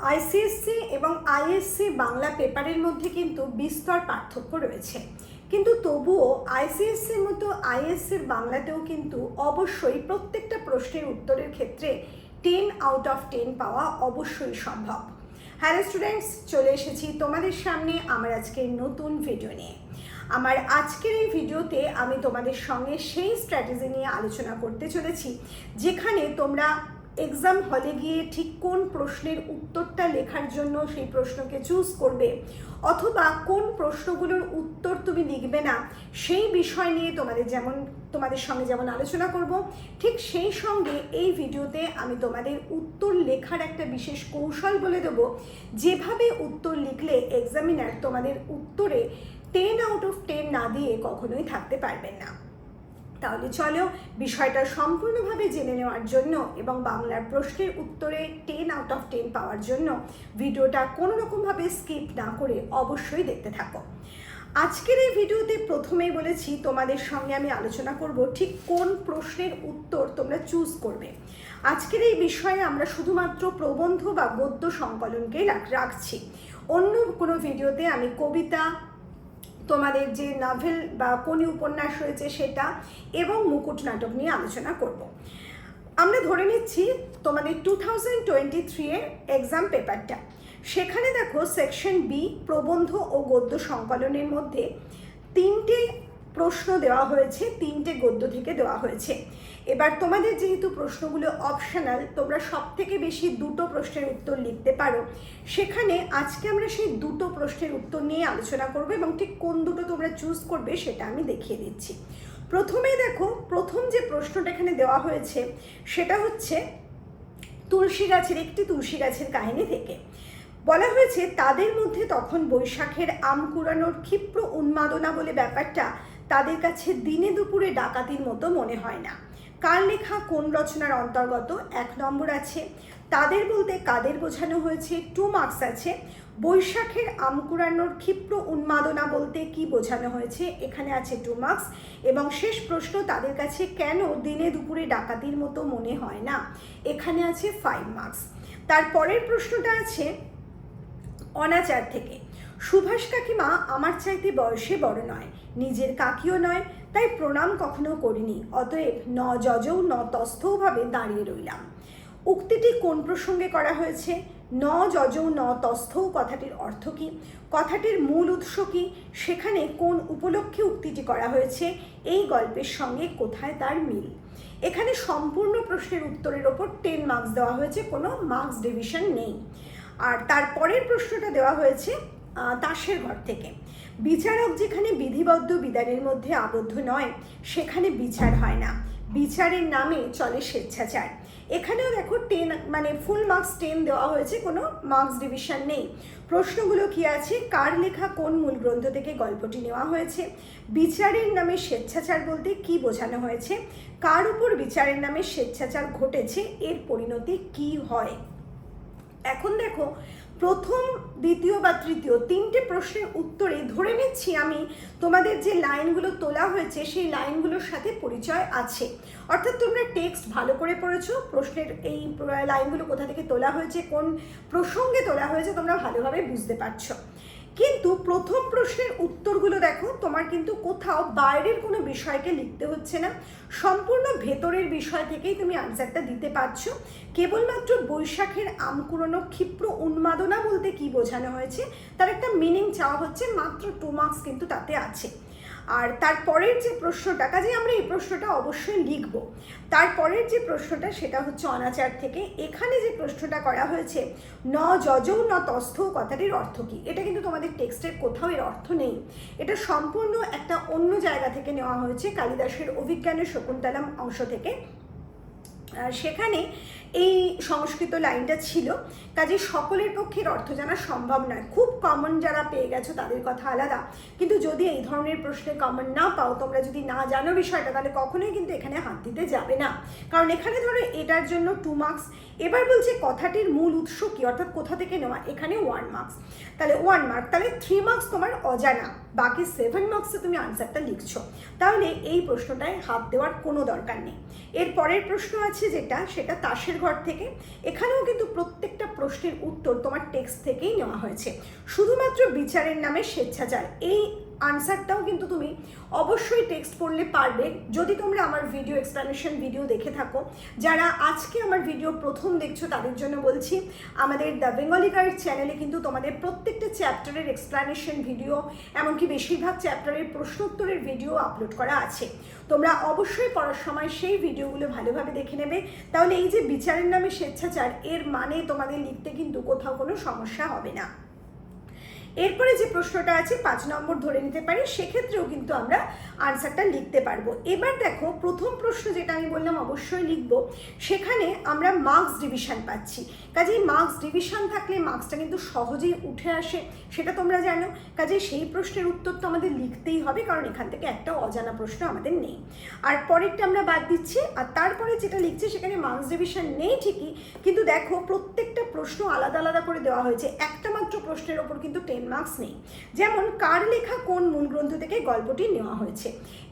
ICSE এবং ISC Bangla পেপারের মধ্যে কিন্তু বিস্তর পার্থক্য রয়েছে, কিন্তু তবুও আইসিএসসির মতো আইএসসির বাংলাতেও কিন্তু অবশ্যই প্রত্যেকটা প্রশ্নের উত্তরের ক্ষেত্রে 10 আউট অফ 10 পাওয়া অবশ্যই সম্ভব। হ্যালো স্টুডেন্টস, চলে এসেছি তোমাদের সামনে আমার আজকের নতুন ভিডিও নিয়ে। আমার আজকের এই ভিডিওতে আমি তোমাদের সঙ্গে সেই স্ট্র্যাটেজি নিয়ে আলোচনা করতে চলেছি যেখানে তোমরা এক্সাম হলে গিয়ে ঠিক কোন প্রশ্নের উত্তরটা লেখার জন্য সেই প্রশ্নকে চুজ করবে, অথবা কোন প্রশ্নগুলোর উত্তর তুমি লিখবে না সেই বিষয় নিয়ে তোমাদের সঙ্গে যেমন আলোচনা করব, ঠিক সেই সঙ্গে এই ভিডিওতে আমি তোমাদের উত্তর লেখার একটা বিশেষ কৌশল বলে দেবো, যেভাবে উত্তর লিখলে এক্সামিনার তোমাদের উত্তরে 10 আউট অফ 10 না দিয়ে কখনোই থাকতে পারবেন না। তাহলে চলো বিষয়টা সম্পূর্ণভাবে জেনে নেওয়ার জন্য এবং বাংলার প্রশ্নের উত্তরে 10 আউট অফ 10 পাওয়ার জন্য ভিডিওটা কোনো রকমভাবে স্কিপ না করে অবশ্যই দেখতে থাকো। আজকের এই ভিডিওতে প্রথমেই বলেছি তোমাদের সঙ্গে আমি আলোচনা করব ঠিক কোন প্রশ্নের উত্তর তোমরা চুজ করবে। আজকের এই বিষয়ে আমরা শুধুমাত্র প্রবন্ধ বা গদ্য সংকলনকেই রাখছি। অন্য কোনো ভিডিওতে আমি কবিতা, তোমাদের যে নভেল বা কোন উপন্যাস রয়েছে সেটা এবং মুকুট নাটক নিয়ে আলোচনা করব। আমরা ধরে নিচ্ছি তোমাদের 2023 এর এক্সাম পেপারটা, সেখানে দেখো সেকশন বি প্রবন্ধ ও গদ্য সংকলনের মধ্যে 3টে প্রশ্ন দেওয়া হয়েছে, 3টে গদ্য থেকে দেওয়া হয়েছে। এবার তোমাদের যেহেতু প্রশ্নগুলো অপশনাল, তোমরা সব থেকে বেশি 2টো প্রশ্নের উত্তর লিখতে পারো। সেখানে আজকে আমরা সেই 2টো প্রশ্নের উত্তর নিয়ে আলোচনা করব এবং ঠিক কোন দুটো তোমরা চুজ করবে সেটা আমি দেখিয়ে দিচ্ছি। প্রথমে দেখো, প্রথম যে প্রশ্নটা এখানে দেওয়া হয়েছে সেটা হচ্ছে একটি তুলসী গাছের কাহিনী থেকে। বলা হয়েছে তাদের মধ্যে তখন বৈশাখের আম কুড়ানোর ক্ষিপ্র উন্মাদনা বলে ব্যাপারটা তাদের কাছে দিনে দুপুরে ডাকাতির মতো মনে হয় না। কার লেখা কোন রচনার অন্তর্গত? 1 নম্বর আছে। তাদের বলতে কাদের বোঝানো হয়েছে? 2 মার্কস আছে। বৈশাখের আম কুড়ানোর ক্ষিপ্র উন্মাদনা বলতে কি বোঝানো হয়েছে? এখানে আছে 2 মার্কস। এবং শেষ প্রশ্ন, তাদের কাছে কেন দিনে দুপুরে ডাকাতির মতো মনে হয় না? এখানে আছে 5 মার্কস। তারপরের প্রশ্নটা আছে অনাচার থেকে। সুভাষ কাকিমা আমার চাইতে বয়সে বড় নয়, নিজের কাকিও নয়, তাই প্রণাম কখনো করিনি, অতএব ন যজৌ ন তস্থৌ ভাবে দাঁড়িয়ে রইলাম। উক্তিটি কোন প্রসঙ্গে করা হয়েছে? ন যজৌ ন তস্থৌ কথাটির অর্থ কী? কথাটির মূল উৎস কী? সেখানে কোন উপলক্ষে উক্তিটি করা হয়েছে? এই গল্পের সঙ্গে কোথায় তার মিল? এখানে সম্পূর্ণ প্রশ্নের উত্তরের ওপর 10 মার্কস দেওয়া হয়েছে, কোনো মার্কস ডিভিশন নেই। আর তারপরের প্রশ্নটা দেওয়া হয়েছে তাসের ঘর থেকে। বিচারক যেখানে বিধিবদ্ধ বিধানের মধ্যে আবদ্ধ নয় সেখানে বিচার হয় না, বিচারের নামে চলে স্বেচ্ছাচার। এখানেও দেখো 10 ফুল মার্কস 10 দেওয়া হয়েছে, কোনো মার্কস ডিভিশন নেই। প্রশ্নগুলো কি আছে? কার লেখা কোন মূল গ্রন্থ থেকে গল্পটি নেওয়া হয়েছে? বিচারের নামে স্বেচ্ছাচার বলতে কি বোঝানো হয়েছে? কার উপর বিচারের নামে স্বেচ্ছাচার ঘটেছে, এর পরিণতি কি হয়? এখন দেখো, প্রথম, দ্বিতীয় বা তৃতীয় 3টে প্রশ্নের উত্তরে ধরে নিচ্ছি আমি তোমাদের যে লাইনগুলো তোলা হয়েছে সেই লাইনগুলোর সাথে পরিচয় আছে, অর্থাৎ তোমরা টেক্সট ভালো করে পড়েছো, প্রশ্নের এই লাইনগুলো কোথা থেকে তোলা হয়েছে, কোন প্রসঙ্গে তোলা হয়েছে তোমরা ভালোভাবে বুঝতে পারছো। কিন্তু প্রথম প্রশ্নের উত্তরগুলো দেখো, তোমার কিন্তু কোথাও বাইরের কোনো বিষয়কে লিখতে হচ্ছে না, সম্পূর্ণ ভেতরের বিষয় থেকেই তুমি আনসারটা দিতে পারছো। কেবলমাত্র বৈশাখের আম কুড়ানো ক্ষিপ্র উন্মাদনা বলতে কি বোঝানো হয়েছে তার একটা মিনিং চাওয়া হচ্ছে, মাত্র 2 মার্কস কিন্তু তাতে আছে। আর তারপরের যে প্রশ্নটা, কাজে আমরা এই প্রশ্নটা অবশ্যই লিখব। তারপরের যে প্রশ্নটা সেটা হচ্ছে অনাচার থেকে। এখানে যে প্রশ্নটা করা হয়েছে ন যজৌ ন তস্থৌ কথাটির অর্থ কী? এটা কিন্তু তোমাদের টেক্সটের কোথাও এর অর্থ নেই, এটা সম্পূর্ণ একটা অন্য জায়গা থেকে নেওয়া হয়েছে, কালিদাসের অভিজ্ঞানের শকুন্তলম অংশ থেকে। সেখানে এই সংস্কৃত লাইনটা ছিল, কাজে সকলের পক্ষে অর্থ জানা সম্ভব নয়। খুব কমন যারা পেয়ে গেছো তাদের কথা আলাদা, কিন্তু যদি এই ধরনের প্রশ্নে কমন না পাও, তোমরা যদি না জানো বিষয়টা, তাহলে কখনোই কিন্তু এখানে হাত দিতে যাবে না, কারণ এখানে ধরো এটার জন্য 2 মার্কস। এবার বলছে কথাটির মূল উৎস কী, অর্থাৎ কোথা থেকে নেওয়া, এখানে 1 মার্কস, তাহলে 1 মার্ক, তাহলে 3 মার্কস তোমার অজানা, বাকি 7 মার্কসে তুমি আনসারটা লিখছো। তাহলে এই প্রশ্নটায় হাত দেওয়ার কোনো দরকার নেই। এর পরের প্রশ্ন আছে আছে যেটা, সেটা তাসের ঘর থেকে। এখানেও কিন্তু প্রত্যেকটা প্রশ্নের উত্তর তোমার টেক্সট থেকেই নেওয়া হয়েছে। শুধুমাত্র বিচারের নামে স্বেচ্ছাচার, এই আনসারটাও কিন্তু তুমি অবশ্যই টেক্সট পড়লে পারবে যদি তোমরা আমার ভিডিও এক্সপ্লেনেশন ভিডিও দেখে থাকো। যারা আজকে আমার ভিডিও প্রথম দেখছো তাদের জন্য বলছি, আমাদের দ্য বেঙ্গলি গাইড চ্যানেলে কিন্তু তোমাদের প্রত্যেকটা চ্যাপ্টারের এক্সপ্লেনেশন ভিডিও, এমনকি বেশিরভাগ চ্যাপ্টারের প্রশ্ন উত্তরের ভিডিও আপলোড করা আছে। তোমরা অবশ্যই পড়ার সময় সেই ভিডিওগুলো ভালোভাবে দেখে নেবে, তাহলে এই যে বিচারের নামে স্বেচ্ছাচার, এর মানে তোমাদের লিখতে কিন্তু কোথাও কোনো সমস্যা হবে না। এরপরে যে প্রশ্নটা আছে 5 নম্বর ধরে নিতে পারি, সেক্ষেত্রেও কিন্তু আমরা আনসারটা লিখতে পারবো। এবার দেখো, প্রথম প্রশ্ন যেটা আমি বললাম অবশ্যই লিখব, সেখানে আমরা মার্কস ডিভিশন পাচ্ছি। কাজেই মার্কস ডিভিশন থাকলে মার্কসটা কিন্তু সহজেই উঠে আসে, সেটা তোমরা জানো। কাজেই সেই প্রশ্নের উত্তর তো আমাদের লিখতেই হবে, কারণ এখান থেকে একটা অজানা প্রশ্ন আমাদের নেই। আর পরেরটা আমরা বাদ দিচ্ছি, আর তারপরে যেটা লিখছি সেখানে মার্কস ডিভিশন নেই ঠিকই, কিন্তু দেখো প্রত্যেকটা প্রশ্ন আলাদা আলাদা করে দেওয়া হয়েছে। একটা মাত্র প্রশ্নের ওপর কিন্তু 10 মার্কস নেই। যেমন কার লেখা কোন মূল গ্রন্থ থেকে গল্পটি নেওয়া হয়েছে,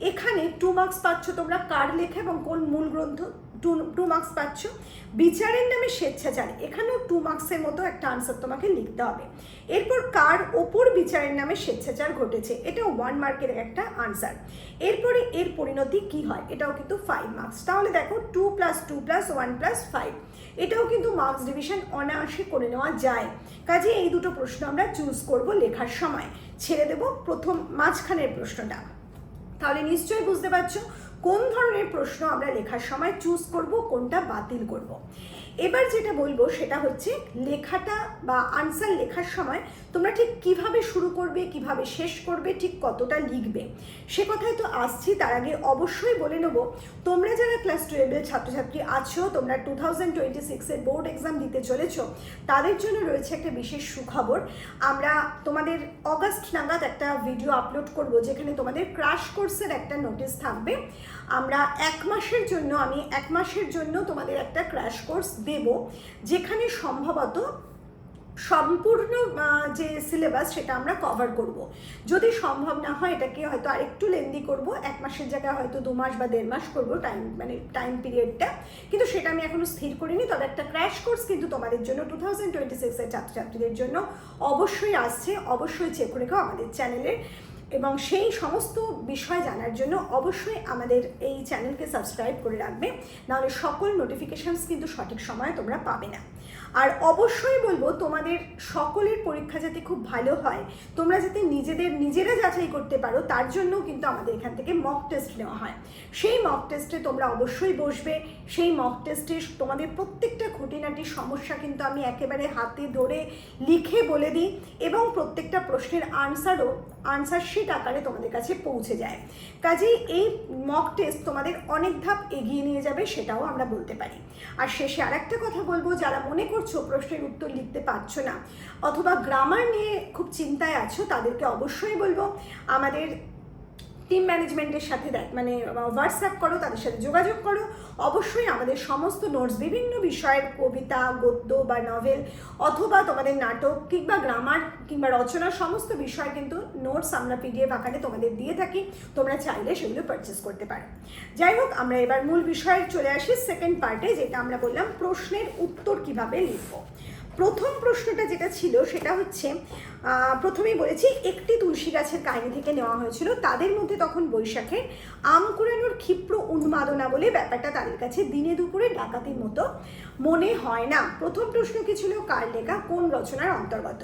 এখানে 2 মার্কস পাচ্ছ তোমরা কার লেখা এবং কোন মূল গ্রন্থ, 2 মার্কস পাচ্ছ। বিচারের নামে স্বেচ্ছাচার, এখানেও 2 মার্কসের মতো একটা আনসার তোমাকে লিখতে হবে। এরপর কার ওপর বিচারের নামে স্বেচ্ছাচার ঘটেছে, এটাও 1 মার্কের একটা আনসার। এরপরে এর পরিণতি কি হয়, এটাও কিন্তু 5 মার্কস। তাহলে দেখো 2 + 2 + 1 + 5, এটাও কিন্তু মার্কস ডিভিশন অনায়াসে করে নেওয়া যায়। কাজে এই দুটো প্রশ্ন আমরা চুজ করব লেখার সময়, ছেড়ে দেব প্রথম মাঝখানের প্রশ্নটা। তাহলে নিশ্চয়ই বুঝতে পারছো কোন ধরনের প্রশ্ন আমরা লেখার সময় চুজ করব, কোনটা বাতিল করব। এবার যেটা বলবো সেটা হচ্ছে লেখাটা বা আনসার লেখার সময় তোমরা ঠিক কিভাবে শুরু করবে, কিভাবে শেষ করবে, ঠিক কতটা লিখবে, সে কথাই তো আসছি। তার আগে অবশ্যই বলে নেব, তোমরা যারা ক্লাস 12-এর ছাত্রছাত্রী আছো, তোমরা 2026-এর বোর্ড এক্সাম দিতে চলেছ, তাদের জন্য রয়েছে একটা বিশেষ সুখবর। আমরা তোমাদের অগাস্ট নাগাদ একটা ভিডিও আপলোড করব, যেখানে তোমাদের ক্র্যাশ কোর্সের একটা নোটিশ থাকবে। আমরা 1 মাসের জন্য, আমি 1 মাসের জন্য তোমাদের একটা ক্র্যাশ কোর্স দেব, যেখানে সম্ভবত সম্পূর্ণ যে সিলেবাস সেটা আমরা কভার করব। যদি সম্ভব না হয় এটাকে হয়তো আরেকটু লেন্দি করব, 1 মাসের জায়গায় হয়তো 2 মাস বা 1.5 মাস করবো টাইম পিরিয়ডটা, কিন্তু সেটা আমি এখনো স্থির করিনি। তবে একটা ক্র্যাশ কোর্স কিন্তু তোমাদের জন্য 2026-এর ছাত্রছাত্রীদের জন্য অবশ্যই আসছে, অবশ্যই চেক করে রেখো আমাদের চ্যানেলের। এবং সেই সমস্ত বিষয় জানার জন্য অবশ্যই আমাদের এই চ্যানেলকে সাবস্ক্রাইব করে রাখবে, নাহলে সকল নোটিফিকেশানস কিন্তু সঠিক সময়ে তোমরা পাবে না। আর অবশ্যই বলবো, তোমাদের সকলের পরীক্ষা যাতে খুব ভালো হয়, তোমরা যাতে নিজেরা যাচাই করতে পারো, তার জন্য কিন্তু আমাদের এখান থেকে মক টেস্ট নেওয়া হয়। সেই মক টেস্টে তোমরা অবশ্যই বসবে। সেই মক টেস্টে তোমাদের প্রত্যেকটা খুঁটিনাটি সমস্যা কিন্তু আমি একেবারে হাতে ধরে লিখে বলে দিই, এবং প্রত্যেকটা প্রশ্নের আনসার শিট আকারে তোমাদের কাছে পৌঁছে যায়। কাজেই এই মক টেস্ট তোমাদের অনেক ধাপ এগিয়ে নিয়ে যাবে, সেটাও আমরা বলতে পারি। আর শেষে আরেকটা কথা বলবো, যারা মনে করছো প্রশ্নের উত্তর লিখতে পারছো না, অথবা গ্রামার নিয়ে খুব চিন্তায় আছো, তাদেরকে অবশ্যই বলবো আমাদের টিম ম্যানেজমেন্টের সাথে হোয়াটসঅ্যাপ করো, তাদের সাথে যোগাযোগ করো। অবশ্যই আমাদের সমস্ত নোটস, বিভিন্ন বিষয়ের কবিতা, গদ্য বা নভেল, অথবা তোমাদের নাটক কিংবা গ্রামার কিংবা রচনা, সমস্ত বিষয় কিন্তু নোটস আমরা PDF আকারে তোমাদের দিয়ে থাকি। তোমরা চাইলে সেগুলো পারচেস করতে পারো। যাই হোক, আমরা এবার মূল বিষয়ে চলে আসি, সেকেন্ড পার্টে, যেটা আমরা বললাম প্রশ্নের উত্তর কিভাবে লিখবো। প্রথম প্রশ্নটা যেটা ছিল সেটা হচ্ছে, প্রথমেই বলেছি একটি তুলসী গাছের কাহিনী থেকে নেওয়া হয়েছিল। তাদের মধ্যে তখন বৈশাখের আম কুড়ানোর ক্ষিপ্র উন্মাদনা বলে ব্যাপারটা তাদের কাছে দিনে দুপুরে ডাকাতির মতো মনে হয় না। প্রথম প্রশ্ন কি ছিল, কার লেখা কোন রচনার অন্তর্গত।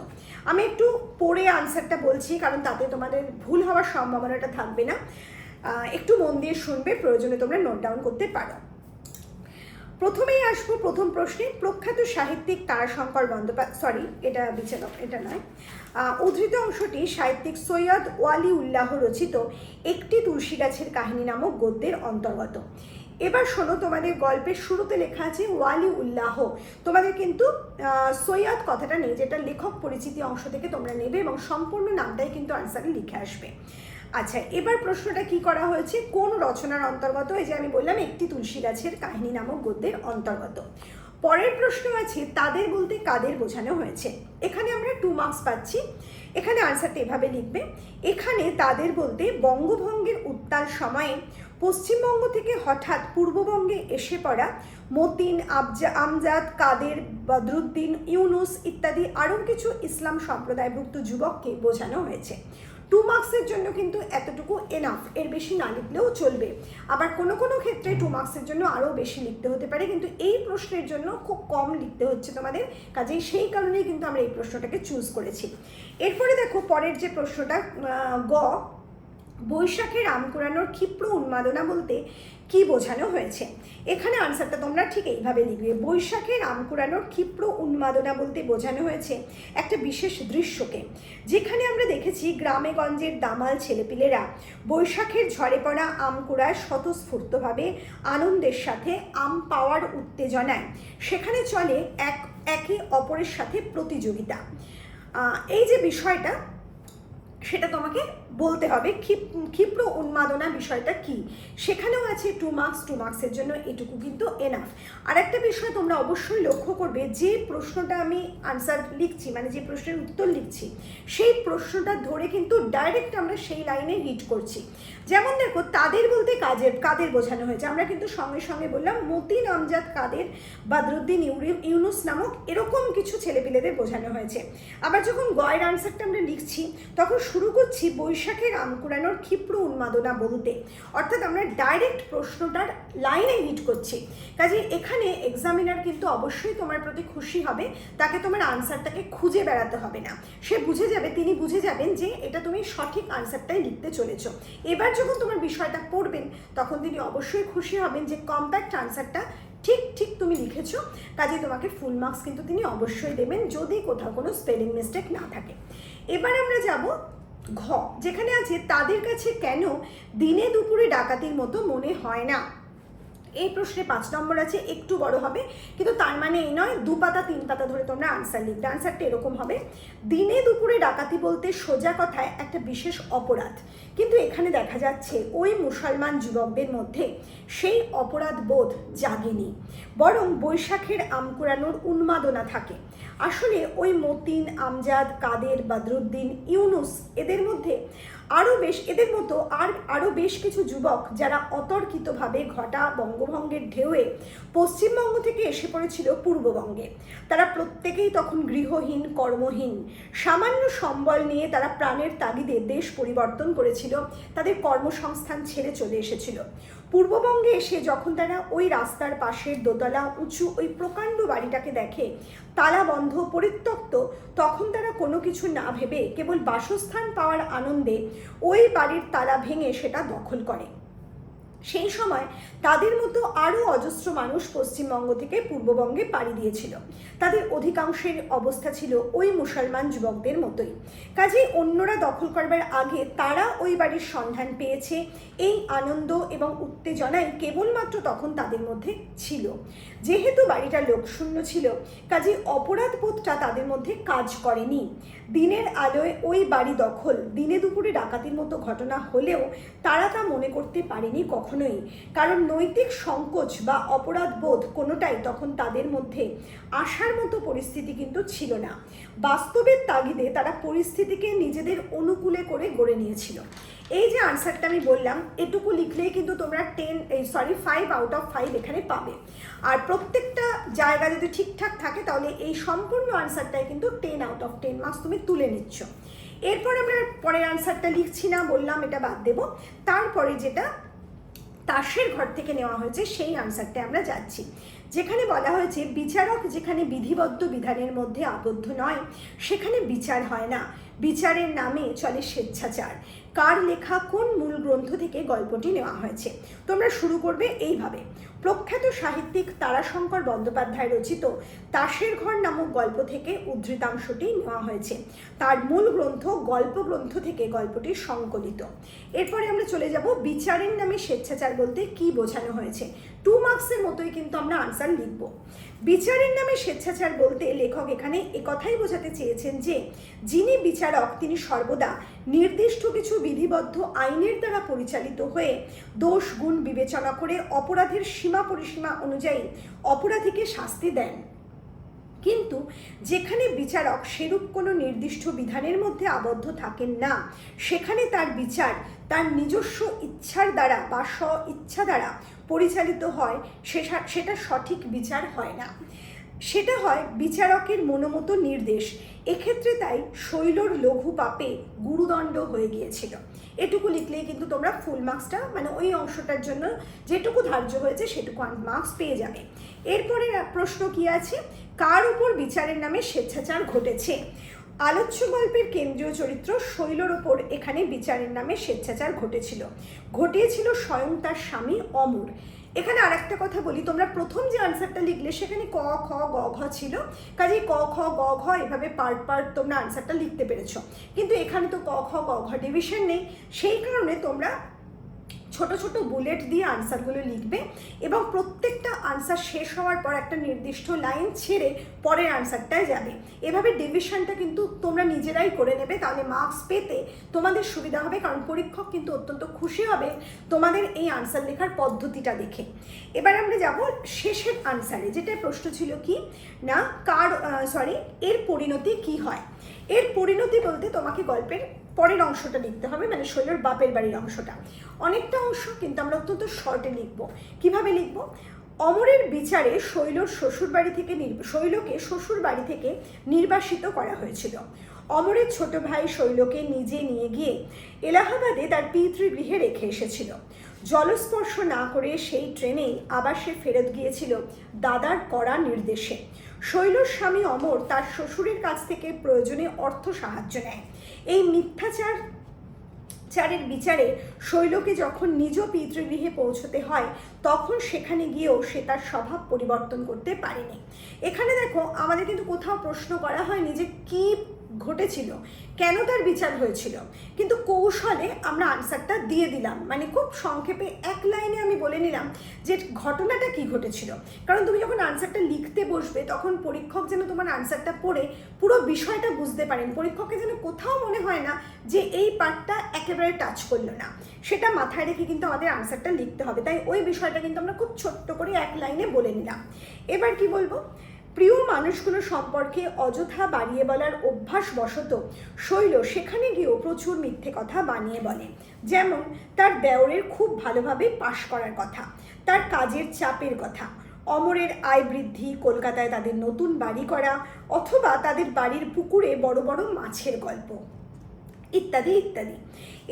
আমি একটু পড়ে আনসারটা বলছি, কারণ তাতে তোমাদের ভুল হওয়ার সম্ভাবনাটা থাকবে না। একটু মন দিয়ে শুনবে, প্রয়োজনে তোমরা নোট ডাউন করতে পারো। প্রথমেই আসবো প্রথম প্রশ্নে। প্রখ্যাত সাহিত্যিক তারাশঙ্কর বন্দ্যোপাধ্যায়, এটা নয়, উদ্ধৃত অংশটি সাহিত্যিক সৈয়দ ওয়ালি উল্লাহ রচিত একটি তুলসী গাছের কাহিনী নামক গদ্যের অন্তর্গত। এবার শোনো, তোমাদের গল্পের শুরুতে লেখা আছে ওয়ালি উল্লাহ, তোমাদের কিন্তু সৈয়দ কথাটা নেই, যেটা লেখক পরিচিতি অংশ থেকে তোমরা নেবে, এবং সম্পূর্ণ নামটাই কিন্তু আনসারে লিখে আসবে। আচ্ছা, এবার প্রশ্নটা কি করা হয়েছে, কোন রচনার অন্তর্গত। এই যে আমি বললাম একটি তুলসী গাছের কাহিনী নামক গদ্যের অন্তর্গত। পরের প্রশ্ন আছে তাদের বলতে কাদের বোঝানো হয়েছে। এখানে আমরা 2 মার্কস পাচ্ছি। এখানে আনসারটা এভাবে লিখবে, এখানে তাদের বলতে বঙ্গভঙ্গের উত্তাল সময়ে পশ্চিমবঙ্গ থেকে হঠাৎ পূর্ববঙ্গে এসে পড়া মতিন, আমজাদ, কাদের, বদরুদ্দিন, ইউনুস ইত্যাদি আরও কিছু ইসলাম সম্প্রদায়ভুক্ত যুবককে বোঝানো হয়েছে। 2 মার্কসের জন্য কিন্তু এতটুকু এনাফ, এর বেশি না লিখলেও চলবে। আবার কোনো কোনো ক্ষেত্রে 2 মার্কসের জন্য আরও বেশি লিখতে হতে পারে, কিন্তু এই প্রশ্নের জন্য খুব কম লিখতে হচ্ছে তোমাদের, কাজেই সেই কারণেই কিন্তু আমরা এই প্রশ্নটাকে চুজ করেছি। এরপরে দেখো পরের যে প্রশ্নটা গ, বৈশাখে রাম কুড়ানোর ক্ষিপ্র উন্মাদনা বলতে কি বোঝানো হয়েছে। এখানে আনসারটা তোমরা ঠিক এইভাবে লিখবে, বৈশাখে রাম কুড়ানোর ক্ষিপ্র উন্মাদনা বলতে বোঝানো হয়েছে একটা বিশেষ দৃশ্যকে, যেখানে আমরা দেখেছি গ্রামে গঞ্জের দামাল ছেলেপিলেরা বৈশাখের ঝড়ে পড়া আম কুড়ায় স্বতঃস্ফূর্তভাবে আনন্দের সাথে আম পাওয়ার উত্তেজনায় সেখানে চলে একে অপরের সাথে প্রতিযোগিতা। এই যে বিষয়টা সেটা তোমাকে বলতে হবে, ক্ষিপ্র উন্মাদনা বিষয়টা কি, সেখানেও আছে 2 মার্কস। 2 মার্কসের জন্য এটুকু কিন্তু এনাফ। আর একটা বিষয় তোমরা অবশ্যই লক্ষ্য করবে, যে প্রশ্নটা আমি আনসার লিখছি, মানে যে প্রশ্নের উত্তর লিখছি, সেই প্রশ্নটা ধরে কিন্তু ডাইরেক্ট আমরা সেই লাইনে হিট করছি। যেমন দেখো তাদের বলতে কাদের বোঝানো হয়েছে, আমরা কিন্তু সঙ্গে সঙ্গে বললাম মতিন, আমজাদ, কাদের, বদরুদ্দিন, ইউনুস নামক এরকম কিছু ছেলেপিলেদের বোঝানো হয়েছে। আবার যখন গয়ের আনসারটা আমরা লিখছি তখন শুরু করছি বৈশাখে রাম কুড়ানোর ক্ষিপ্র উন্মাদনা বলতে, অর্থাৎ আমরা ডাইরেক্ট প্রশ্নটার লাইনে হিট করছি। কাজে এখানে এক্সামিনার কিন্তু অবশ্যই তোমার প্রতি খুশি হবে, তাকে তোমার আনসারটাকে খুঁজে বেড়াতে হবে না, সে বুঝে যাবে, তিনি বুঝে যাবেন যে এটা তুমি সঠিক আনসারটাই লিখতে চলেছ। এবার যখন তোমার বিষয়টা পড়বেন তখন তিনি অবশ্যই খুশি হবেন যে কম্প্যাক্ট আনসারটা ঠিক তুমি লিখেছো, কাজে তোমাকে ফুল মার্কস কিন্তু তিনি অবশ্যই দেবেন যদি কোথাও কোনো স্পেলিং মিস্টেক না থাকে। এবার আমরা যাব ঘ, যেখানে আছে তাদের কাছে কেন দিনে দুপুরে ডাকাতির মতো মনে হয় না। এই প্রশ্নে 5 নম্বর আছে, একটু বড় হবে, কিন্তু তার মানে এই নয় 2 পাতা 3 পাতা ধরে তোমরা আনসার লিখবে। আনসারটা এরকম হবে, দিনে দুপুরে ডাকাতি বলতে সোজা কথায় একটা বিশেষ অপরাধ, কিন্তু এখানে দেখা যাচ্ছে ওই মুসলমান যুবকদের মধ্যে সেই অপরাধ বোধ জাগেনি, বরং বৈশাখের আম কুড়ানোর উন্মাদনা থাকে। আসলে ওই মতিন, আমজাদ, কাদের, বদরুদ্দিন, ইউনুস এদের মতো আরও বেশ কিছু যুবক যারা অতর্কিতভাবে ঘটা বঙ্গভঙ্গের ঢেউয়ে পশ্চিমবঙ্গ থেকে এসে পড়েছিল পূর্ববঙ্গে। তারা প্রত্যেকেই তখন গৃহহীন, কর্মহীন, সামান্য সম্বল নিয়ে তারা প্রাণের তাগিদে দেশ পরিবর্তন করেছিল, তাদের কর্মসংস্থান ছেড়ে চলে এসেছিল। পূর্ববঙ্গে এসে যখন তারা ওই রাস্তার পাশের দোতলা উঁচু ওই প্রকাণ্ড বাড়িটাকে দেখে তালা বন্ধ, পরিত্যক্ত, তখন তারা কোনো কিছু না ভেবে কেবল বাসস্থান পাওয়ার আনন্দে ওই বাড়ির তালা ভেঙে সেটা দখল করে। সেই সময় তাদের মতো আরও অজস্র মানুষ পশ্চিমবঙ্গ থেকে পূর্ববঙ্গে পাড়ি দিয়েছিল, তাদের অধিকাংশের অবস্থা ছিল ওই মুসলমান যুবকদের মতোই। কাজেই অন্যরা দখল করবার আগে তারা ওই বাড়ির সন্ধান পেয়েছে, এই আনন্দ এবং উত্তেজনাই কেবলমাত্র তখন তাদের মধ্যে ছিল। যেহেতু বাড়িটা লোকশূন্য ছিল, কাজেই অপরাধবোধটা তাদের মধ্যে কাজ করেনি। দিনের আলোয় ওই বাড়ি দখল, দিনে দুপুরে ডাকাতির মতো ঘটনা হলেও তারা তা মনে করতে পারেনি কখনোই, কারণ নৈতিক সংকোচ বা অপরাধ বোধ কোনোটাই তখন তাদের মধ্যে আসার মতো পরিস্থিতি কিন্তু ছিল না। বাস্তবের তাগিদে তারা পরিস্থিতিকে নিজেদের অনুকূলে করে গড়ে নিয়েছিল। এই যে আনসারটা আমি বললাম, এটুকু লিখলেই কিন্তু তোমরা 5 আউট অফ 5 এখানে পাবে। আর প্রত্যেকটা জায়গা যদি ঠিকঠাক থাকে তাহলে এই সম্পূর্ণ আনসারটাই কিন্তু 10 আউট অফ 10 মার্কস তুমি তুলে নিচ্ছ। এরপর আমরা পরের আনসারটা লিখছি না, বললাম এটা বাদ দেব। তারপরে যেটা তাসের ঘর থেকে নেওয়া হয়েছে সেই আনসারটা আমরা যাচ্ছি, যেখানে বলা হয়েছে বিচারক যেখানে বিধিবদ্ধ বিধানের মধ্যে আবদ্ধ নয় সেখানে বিচার হয় না, বিচারের নামে চলে স্বেচ্ছাচার। কার লেখা কোন মূল গ্রন্থ থেকে গল্পটি নেওয়া হয়েছে? তোমরা শুরু করবে এইভাবে, প্রখ্যাত সাহিত্যিক তারাশঙ্কর বন্দ্যোপাধ্যায় রচিত তাসের ঘর নামক গল্প থেকে উদ্ধৃতাংশটি নেওয়া হয়েছে। তার মূল গ্রন্থ গল্প গ্রন্থ থেকে গল্পটি সংকলিত। এরপরে আমরা চলে যাব বিচারের নামে স্বেচ্ছাচার বলতে কি বোঝানো হয়েছে। 2 মার্কসের মতোই কিন্তু আমরা আনসার লিখব। বিচারের নামে স্বেচ্ছাচার বলতে লেখক এখানে একথাই বোঝাতে চেয়েছেন যে যিনি বিচারক তিনি সর্বদা নির্দিষ্ট কিছু বিধিবদ্ধ আইনের দ্বারা পরিচালিত হয়ে দোষ গুণ বিবেচনা করে অপরাধের সীমা পরিসীমা অনুযায়ী অপরাধীকে শাস্তি দেন। কিন্তু যেখানে বিচারক সেরূপ কোনো নির্দিষ্ট বিধানের মধ্যে আবদ্ধ থাকেন না, সেখানে তার বিচার তার নিজস্ব ইচ্ছার দ্বারা বা স্ব ইচ্ছা দ্বারা পরিচালিত হয়, সেটা সঠিক বিচার হয় না, সেটা হয় বিচারকের মনোমতো নির্দেশ। এক্ষেত্রে তাই শৈলর লঘু পাপে গুরুদণ্ড হয়ে গিয়েছিল। এটুকু লিখলেই কিন্তু তোমরা ফুল মার্কসটা মানে ওই অংশটার জন্য যেটুকু ধার্য হয়েছে সেটুকু মার্কস পেয়ে যাবে। এরপরে প্রশ্ন কি আছে, কার উপর বিচারের নামে স্বেচ্ছাচার ঘটেছে? আলোচ্য গল্পের কেন্দ্রীয় চরিত্র শৈলর ওপর এখানে বিচারের নামে স্বেচ্ছাচার ঘটিয়েছিল স্বয়ং তার স্বামী অমর। এখানে আর একটা কথা বলি, তোমরা প্রথম যে আনসারটা লিখলে সেখানে ক খ গ ঘ ছিল, কাজেই ক খ গ ঘ এভাবে পার্ট তোমরা আনসারটা লিখতে পেরেছো। কিন্তু এখানে তো ক খ গ ঘ ডিভিশন নেই, সেই কারণে তোমরা ছোট ছোট বুলেট দিয়ে আনসারগুলো লিখবে এবং প্রত্যেকটা আনসার শেষ হওয়ার পর একটা নির্দিষ্ট লাইন ছেড়ে পরের আনসারটায় যাবে। এভাবে ডিভিশনটা কিন্তু তোমরা নিজেরাই করে নেবে, তাহলে মার্কস পেতে তোমাদের সুবিধা হবে, কারণ পরীক্ষক কিন্তু অত্যন্ত খুশি হবে তোমাদের এই আনসার লেখার পদ্ধতিটা দেখে। এবার আমরা যাব শেষের আনসারে, যেটা প্রশ্ন ছিল কি না এর পরিণতি কি হয়। এর পরিণতি বলতে তোমাকে গল্পের পরের অংশটা লিখতে হবে, মানে শৈলর বাপের বাড়ির অংশটা। অনেকটা অংশ কিন্তু আমরা অত্যন্ত শর্টে লিখবো। কিভাবে লিখবো? অমরের বিচারে শৈলকে শ্বশুর বাড়ি থেকে নির্বাসিত করা হয়েছিল। অমরের ছোট ভাই শৈলকে নিজে নিয়ে গিয়ে এলাহাবাদে তার পিতৃগৃহে রেখে এসেছিল। জলস্পর্শ না করে সেই ট্রেনেই আবার সে ফেরত গিয়েছিল দাদার কড়া নির্দেশে। শৈলর স্বামী অমর তার শ্বশুরের কাছ থেকে প্রয়োজনে অর্থ সাহায্য নেয়। এই মিথ্যাচারের বিচারে শৈলকে যখন নিজ পিতৃগৃহে পৌঁছতে হয়, তখন সেখানে গিয়েও সে তার স্বভাব পরিবর্তন করতে পারেনি। এখানে দেখো, আমাদের কিন্তু কোথাও প্রশ্ন করা হয়নি যে কি ঘটেছিল, কেন তার বিচার হয়েছিল, কিন্তু কৌশলে আমরা আনসারটা দিয়ে দিলাম, মানে খুব সংক্ষেপে এক লাইনে আমি বলে নিলাম যে ঘটনাটা কি ঘটেছিল। কারণ তুমি যখন আনসারটা লিখতে বসবে তখন পরীক্ষক যেন তোমার আনসারটা পড়ে পুরো বিষয়টা বুঝতে পারেন, পরীক্ষককে যেন কোথাও মনে হয় না যে এই পার্টটা একেবারে টাচ করলো না, সেটা মাথায় রেখে কিন্তু আমাদের আনসারটা লিখতে হবে। তাই ওই বিষয়টা কিন্তু আমরা খুব ছোট্ট করে এক লাইনে বলে নিলাম। এবার কি বলবো, প্রিয় মানুষগুলো সম্পর্কে অযথা বাড়িয়ে বলার অভ্যাস বশত শৈল সেখানে গিয়েও প্রচুর মিথ্যে কথা বানিয়ে বলে। যেমন তার দেওরের খুব ভালোভাবে পাশ করার কথা, তার কাজের চাপের কথা, অমরের আয় বৃদ্ধি, কলকাতায় তাদের নতুন বাড়ি করা, অথবা তাদের বাড়ির পুকুরে বড় বড় মাছের গল্প, ইত্যাদি ইত্যাদি।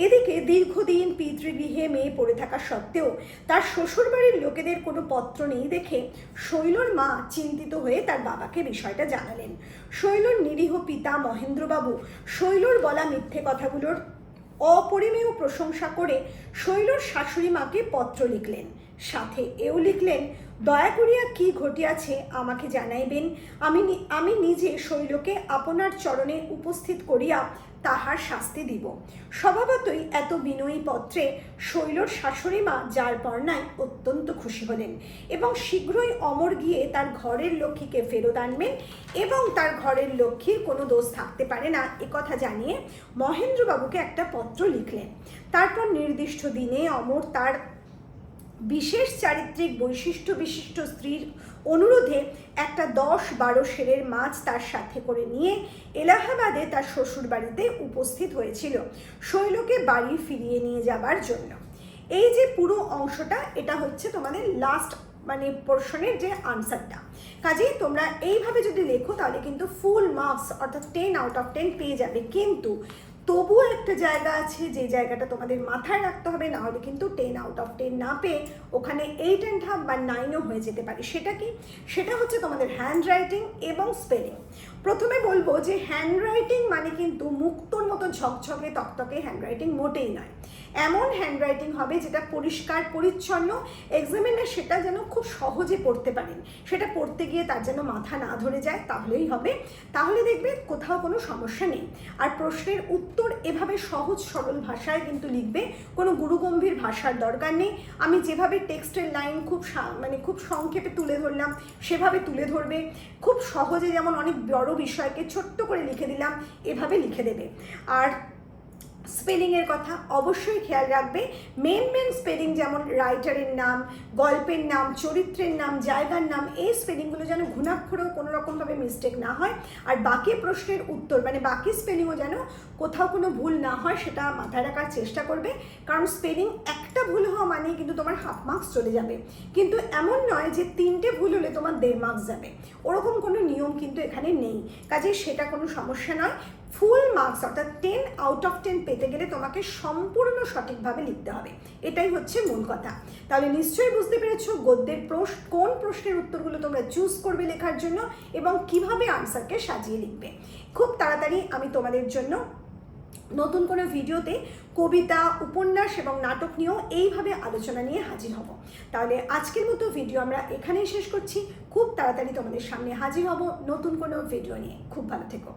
এদিকে দীর্ঘদিন পিতৃগৃহে মেয়ে পড়ে থাকা সত্ত্বেও তার শ্বশুরবাড়ির লোকেদের কোনো পত্র নেই দেখে শৈলর মা চিন্তিত হয়ে তার বাবাকে বিষয়টা জানালেন। শৈলর নিরীহ পিতা মহেন্দ্রবাবু শৈলর বলা মিথ্যে কথাগুলোর অপরিমেয় প্রশংসা করে শৈলর শাশুড়ি মাকে পত্র লিখলেন, সাথে এও লিখলেন, দয়া করিয়া কি ঘটিয়াছে আমাকে জানাইবেন, আমি নিজে শৈলকে আপনার চরণে উপস্থিত করিয়া তাহার শাস্তি দিব। স্বভাবতই এত বিনয়ী পত্রে শৈলর শাশুড়ি মা যার বর্ণায় অত্যন্ত খুশি হলেন এবং শীঘ্রই অমর গিয়ে তার ঘরের লক্ষ্মীকে ফেরত আনবেন এবং তার ঘরের লক্ষ্মীর কোনো দোষ থাকতে পারে না একথা জানিয়ে মহেন্দ্রবাবুকে একটা পত্র লিখলেন। তারপর নির্দিষ্ট দিনে অমর তার বিশেষ চারিত্রিক বৈশিষ্ট্য বিশিষ্ট স্ত্রীর অনুরোধে একটা 10-12 সেরের মাছ তার সাথে করে নিয়ে এলাহাবাদে তার শ্বশুর বাড়িতে উপস্থিত হয়েছিল শৈলকে বাড়ি ফিরিয়ে নিয়ে যাবার জন্য। এই যে পুরো অংশটা, এটা হচ্ছে তোমাদের লাস্ট মানে পোর্শনের যে আনসারটা। কাজেই তোমরা এইভাবে যদি লেখো তাহলে কিন্তু ফুল মার্কস অর্থাৎ 10 আউট অফ 10 পেয়ে যাবে। কিন্তু তবুও একটা জায়গা আছে যে জায়গাটা তোমাদের মাথায় রাখতে হবে, না হলে কিন্তু 10 আউট অফ 10 না পেয়ে ওখানে 8.5 বা 9ও হয়ে যেতে পারে। সেটা কি? সেটা হচ্ছে তোমাদের হ্যান্ড রাইটিং এবং স্পেলিং। প্রথমে বলবো যে হ্যান্ডরাইটিং মানে কিন্তু মুক্তোর মতো ঝকঝকে তকতকে হ্যান্ডরাইটিং মোটেই নয়। এমন হ্যান্ডরাইটিং হবে যেটা পরিষ্কার পরিচ্ছন্ন, এক্সামিনার সেটা যেন খুব সহজে পড়তে পারেন, সেটা পড়তে গিয়ে তার যেন মাথা না ধরে যায়, তাহলেই হবে। তাহলে দেখবে কোথাও কোনো সমস্যা নেই। আর প্রশ্নের উত্তর এভাবে সহজ সরল ভাষায় কিন্তু লিখবে, কোনো গুরুগম্ভীর ভাষার দরকার নেই। আমি যেভাবে টেক্সটের লাইন খুব সংক্ষেপে তুলে ধরলাম সেভাবে তুলে ধরবে, খুব সহজে, যেমন অনেক বড় বিষয়কে ছোট্ট করে লিখে দিলাম এভাবে লিখে দেবে। আর স্পেলিংয়ের কথা অবশ্যই খেয়াল রাখবে। মেন স্পেলিং যেমন রাইটারের নাম, গল্পের নাম, চরিত্রের নাম, জায়গার নাম, এই স্পেলিংগুলো যেন ঘুণাক্ষরেও কোনো রকমভাবে মিস্টেক না হয়। আর বাকি প্রশ্নের উত্তর মানে বাকি স্পেলিংও যেন কোথাও কোনো ভুল না হয়, সেটা মাথায় রাখার চেষ্টা করবে। কারণ স্পেলিং একটা ভুল হওয়া মানেই কিন্তু তোমার হাফ মার্কস চলে যাবে। কিন্তু এমন নয় যে 3টে ভুল হলে তোমার 1.5 মার্কস যাবে, ওরকম কোনো নিয়ম কিন্তু এখানে নেই। কাজে সেটা কোনো সমস্যা নয়। ফুল মার্কস অর্থাৎ 10 আউট অফ 10 পেতে গেলে তোমাকে সম্পূর্ণ সঠিকভাবে লিখতে হবে, এটাই হচ্ছে মূল কথা। তাহলে নিশ্চয়ই বুঝতে পেরেছো গদ্যের কোন প্রশ্নের উত্তরগুলো তোমরা চুজ করবে লেখার জন্য এবং কিভাবে আনসারকে সাজিয়ে লিখবে। খুব তাড়াতাড়ি আমি তোমাদের জন্য নতুন কোনো ভিডিওতে কবিতা, উপন্যাস এবং নাটক নিয়েও এইভাবে আলোচনা নিয়ে হাজির হব। তাহলে আজকের মতো ভিডিও আমরা এখানেই শেষ করছি। খুব তাড়াতাড়ি তোমাদের সামনে হাজির হব নতুন কোনো ভিডিও নিয়ে। খুব ভালো থেকো।